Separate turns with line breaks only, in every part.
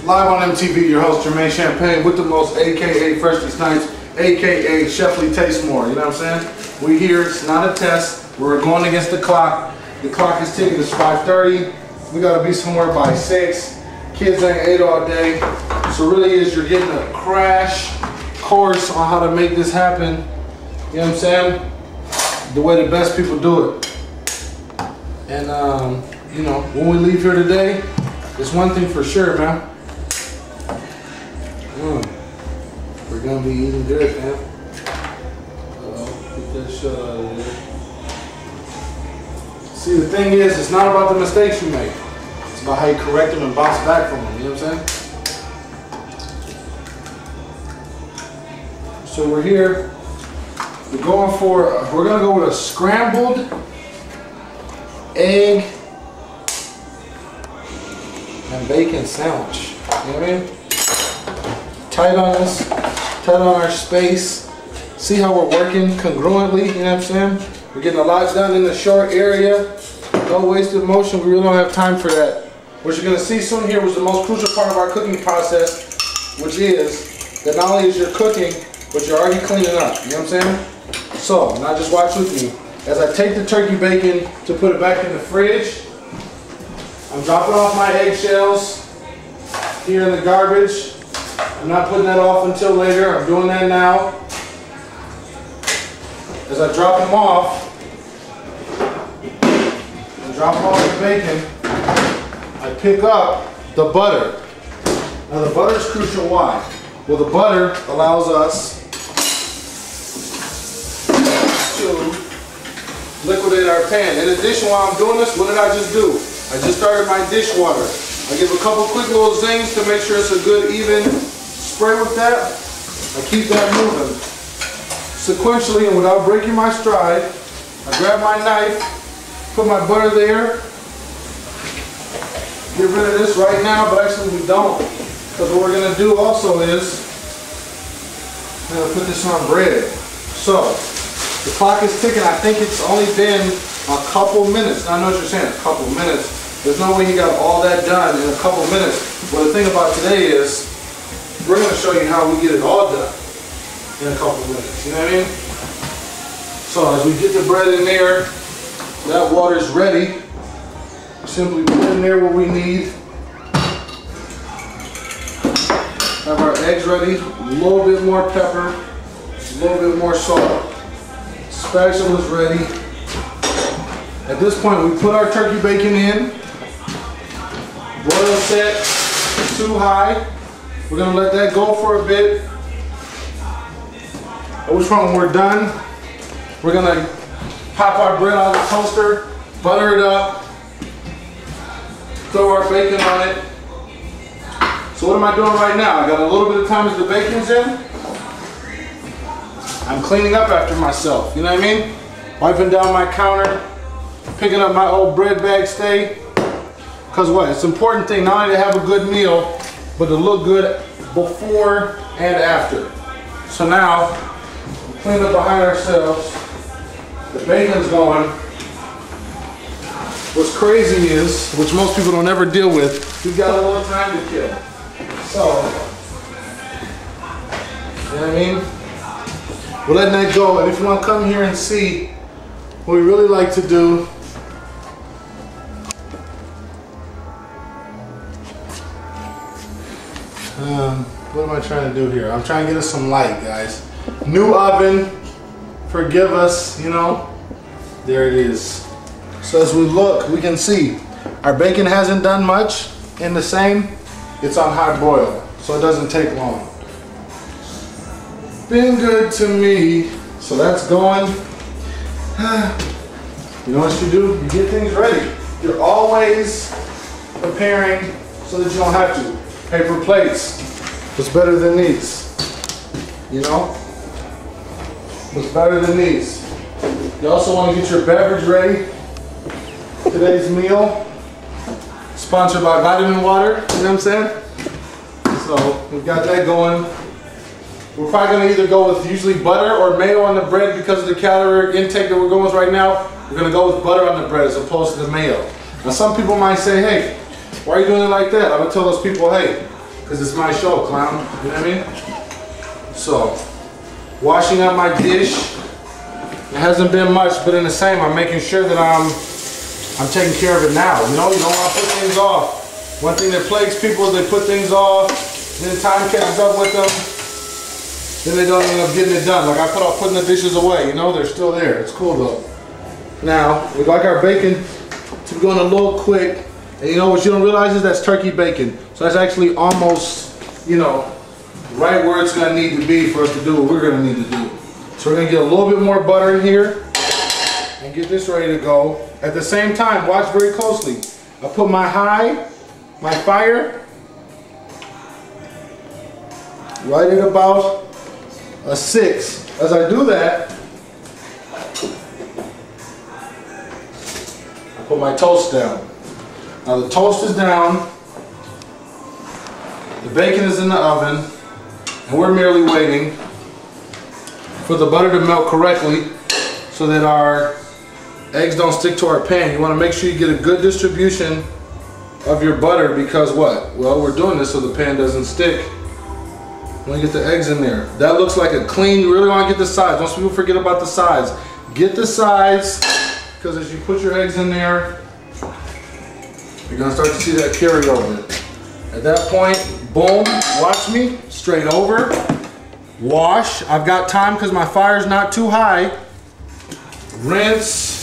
Live on MTV, your host Jermaine Champagne with the most, aka Freshly Snipes, aka Chefly Taste More. You know what I'm saying? We here, it's not a test. We're going against the clock. The clock is ticking, it's 5:30. We gotta be somewhere by 6. Kids ain't ate all day. So really is you're getting a crash course on how to make this happen. You know what I'm saying? The way the best people do it. And you know, when we leave here today, there's one thing for sure, man. We're gonna be eating good, man. Get that shit out of there. See, the thing is, it's not about the mistakes you make. It's about how you correct them and bounce back from them. You know what I'm saying? So we're here. We're gonna go with a scrambled egg and bacon sandwich. You know what I mean? Tight on us, tight on our space. See how we're working congruently, you know what I'm saying? We're getting a lot done in the short area. No wasted motion, we really don't have time for that. What you're gonna see soon here was the most crucial part of our cooking process, which is that not only is you're cooking, but you're already cleaning up, you know what I'm saying? So, now just watch with me. As I take the turkey bacon to put it back in the fridge, I'm dropping off my eggshells here in the garbage. I'm not putting that off until later. I'm doing that now. As I drop them off, and drop off the bacon, I pick up the butter. Now the butter is crucial. Why? Well, the butter allows us to liquidate our pan. In addition, while I'm doing this, what did I just do? I just started my dishwater. I give a couple quick little zings to make sure it's a good even spray with that. I keep that moving. Sequentially and without breaking my stride, I grab my knife, put my butter there, get rid of this right now, but actually we don't. Because what we're gonna do also is, I'm gonna put this on bread. So, the clock is ticking. I think it's only been a couple minutes. Now, I know what you're saying, a couple minutes. There's no way you got all that done in a couple minutes. But the thing about today is, we're going to show you how we get it all done in a couple minutes. You know what I mean? So as we get the bread in there, that water's ready. Simply put in there what we need. Have our eggs ready. A little bit more pepper. A little bit more salt. Spatula's ready. At this point, we put our turkey bacon in. Boil set too high. We're gonna let that go for a bit. At which point, when we're done, we're gonna pop our bread out of the toaster, butter it up, throw our bacon on it. So what am I doing right now? I got a little bit of time as the bacon's in. I'm cleaning up after myself, you know what I mean? Wiping down my counter, picking up my old bread bag stay. Because what? It's an important thing not only to have a good meal, but to look good before and after. So now, we clean up behind ourselves. The bacon's going. What's crazy is, which most people don't ever deal with, we've got a little time to kill. So, you know what I mean? We're letting that go, and if you want to come here and see what we really like to do, what am I trying to do here? I'm trying to get us some light, guys. New oven, forgive us, you know. There it is. So as we look, we can see our bacon hasn't done much in the same. It's on high boil, so it doesn't take long. Been good to me. So that's going. You know what you do? You get things ready. You're always preparing so that you don't have to. Paper plates. What's better than these? You know? What's better than these? You also want to get your beverage ready. Today's meal, sponsored by Vitamin Water. You know what I'm saying? So we've got that going. We're probably going to either go with usually butter or mayo on the bread because of the calorie intake that we're going with right now. We're going to go with butter on the bread as opposed to the mayo. Now some people might say, hey, why are you doing it like that? I'm going to tell those people, hey, because it's my show, clown. You know what I mean? So, washing up my dish. It hasn't been much, but in the same, I'm making sure that I'm taking care of it now. You know, you don't want to put things off. One thing that plagues people is they put things off, then time catches up with them, then they don't end up getting it done. Like I put off putting the dishes away, you know, they're still there. It's cool though. Now, we'd like our bacon to be going a little quick. And you know what you don't realize is that's turkey bacon. So that's actually almost, you know, right where it's gonna need to be for us to do what we're gonna need to do. So we're gonna get a little bit more butter in here and get this ready to go. At the same time, watch very closely. I put my fire, right at about a 6. As I do that, I put my toast down. Now the toast is down, the bacon is in the oven, and we're merely waiting for the butter to melt correctly so that our eggs don't stick to our pan. You want to make sure you get a good distribution of your butter because what? Well, we're doing this so the pan doesn't stick. You want to get the eggs in there. That looks like a clean, you really want to get the sides. Most people forget about the sides. Get the sides because as you put your eggs in there, you're going to start to see that carryover. At that point, boom, watch me, straight over. Wash. I've got time because my fire's not too high. Rinse.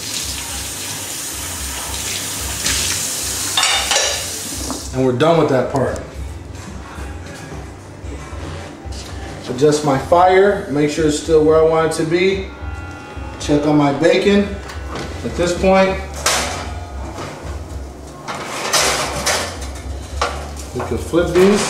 And we're done with that part. Adjust my fire, make sure it's still where I want it to be. Check on my bacon. At this point, we can flip these.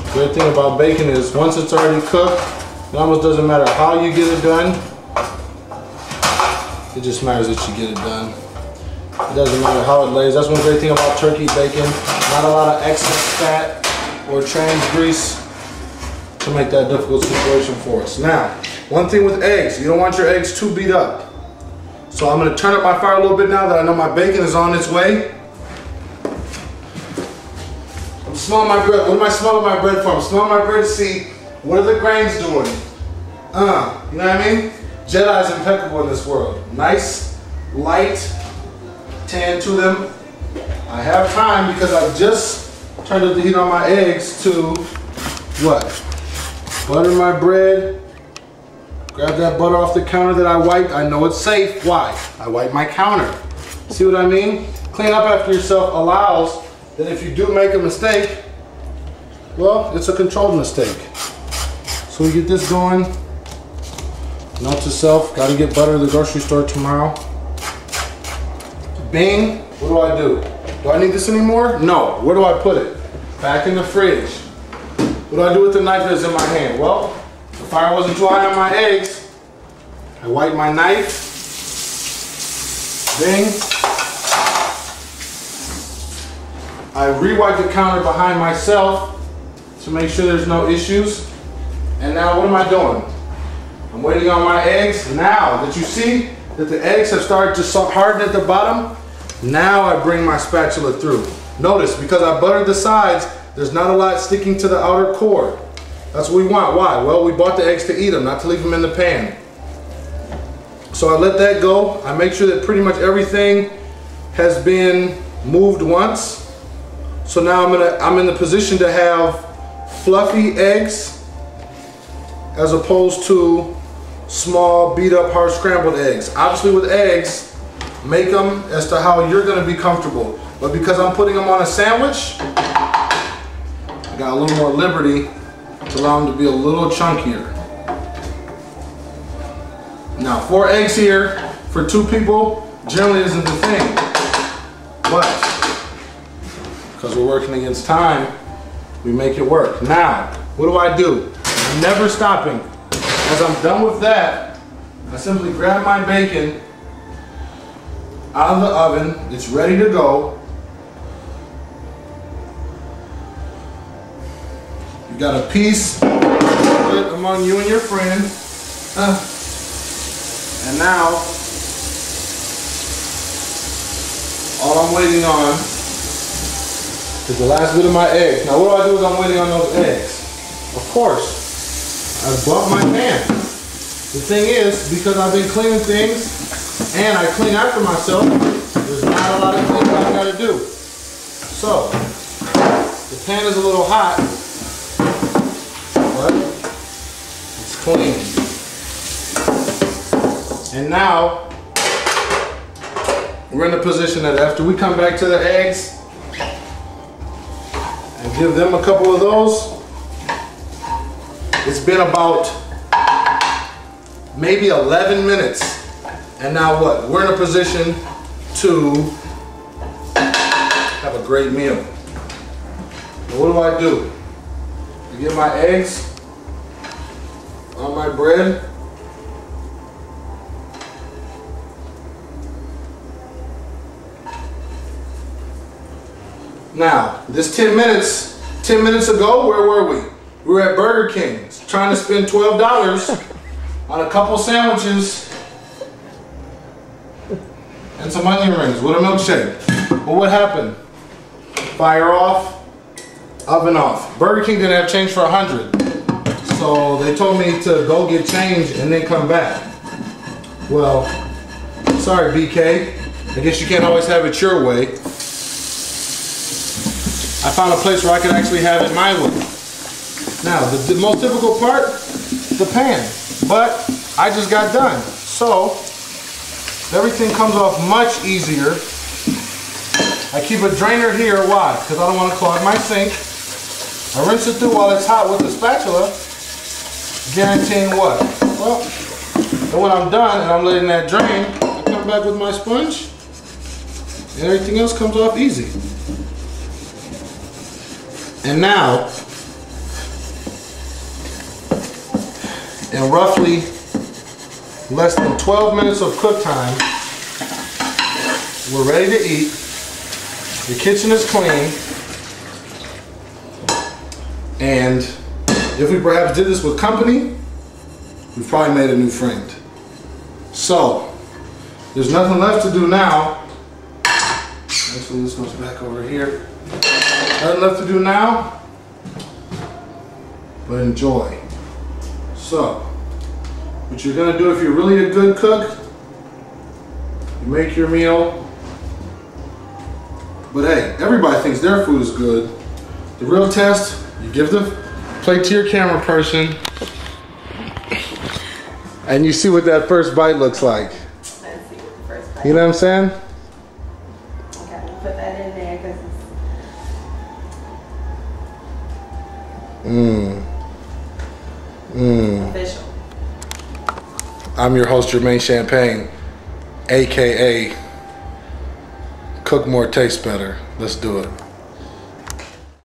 The great thing about bacon is once it's already cooked, it almost doesn't matter how you get it done. It just matters that you get it done. It doesn't matter how it lays. That's one great thing about turkey bacon. Not a lot of excess fat or trans grease to make that difficult situation for us. Now, one thing with eggs, you don't want your eggs too beat up. So I'm going to turn up my fire a little bit now that I know my bacon is on its way. I'm smelling my bread. What am I smelling my bread for? I'm smelling my bread to see what are the grains doing. You know what I mean? Jedi is impeccable in this world. Nice, light tan to them. I have time because I just turned up the heat on my eggs to what? Butter my bread. Grab that butter off the counter that I wiped. I know it's safe. Why? I wiped my counter. See what I mean? Clean up after yourself allows that if you do make a mistake, well, it's a controlled mistake. So we get this going. Note to self, gotta get butter at the grocery store tomorrow. Bing, what do? Do I need this anymore? No. Where do I put it? Back in the fridge. What do I do with the knife that's in my hand? Well, the fire wasn't too high on my eggs. I wipe my knife. Bing. I re-wipe the counter behind myself to make sure there's no issues. And now what am I doing? I'm waiting on my eggs. Now that you see that the eggs have started to harden at the bottom, now I bring my spatula through. Notice, because I buttered the sides, there's not a lot sticking to the outer core. That's what we want. Why? Well, we bought the eggs to eat them, not to leave them in the pan. So I let that go. I make sure that pretty much everything has been moved once. So now I'm in the position to have fluffy eggs as opposed to small, beat up, hard scrambled eggs. Obviously with eggs, make them as to how you're gonna be comfortable. But because I'm putting them on a sandwich, I got a little more liberty to allow them to be a little chunkier. Now 4 eggs here for 2 people generally isn't the thing. But because we're working against time, we make it work. Now, what do? I'm never stopping. As I'm done with that, I simply grab my bacon out of the oven. It's ready to go. You got a piece among you and your friend. And now, all I'm waiting on is the last bit of my eggs. Now what do I do as I'm waiting on those eggs? Of course, I bump my pan. The thing is, because I've been cleaning things and I clean after myself, there's not a lot of things I gotta do. So, the pan is a little hot, but it's clean. And now, we're in a position that after we come back to the eggs and give them a couple of those, it's been about maybe 11 minutes. And now what? We're in a position to have a great meal. What do? I get my eggs on my bread. Now, this 10 minutes ago, where were we? We were at Burger King, trying to spend $12 on a couple sandwiches and some onion rings with a milkshake. Well, what happened? Fire off, oven off. Burger King didn't have change for 100. So they told me to go get change and then come back. Well, sorry BK. I guess you can't always have it your way. I found a place where I could actually have it my way. Now, the most difficult part, the pan. But I just got done. So, everything comes off much easier. I keep a drainer here, why? Because I don't want to clog my sink. I rinse it through while it's hot with the spatula, guaranteeing what? Well, and when I'm done and I'm letting that drain, I come back with my sponge and everything else comes off easy. And now, in roughly less than 12 minutes of cook time, we're ready to eat. The kitchen is clean. And if we perhaps did this with company, we've probably made a new friend. So, there's nothing left to do now. Actually, this goes back over here. Nothing left to do now, but enjoy. So, what you're gonna do if you're really a good cook, you make your meal. But hey, everybody thinks their food is good. The real test, you give the plate to your camera person, and you see what that first bite looks like.
Let's see what the first bite.
You know what I'm saying?
Okay, we'll put that in there because it's official.
I'm your host, Jermaine Champagne, aka Cook More, Taste Better. Let's do it.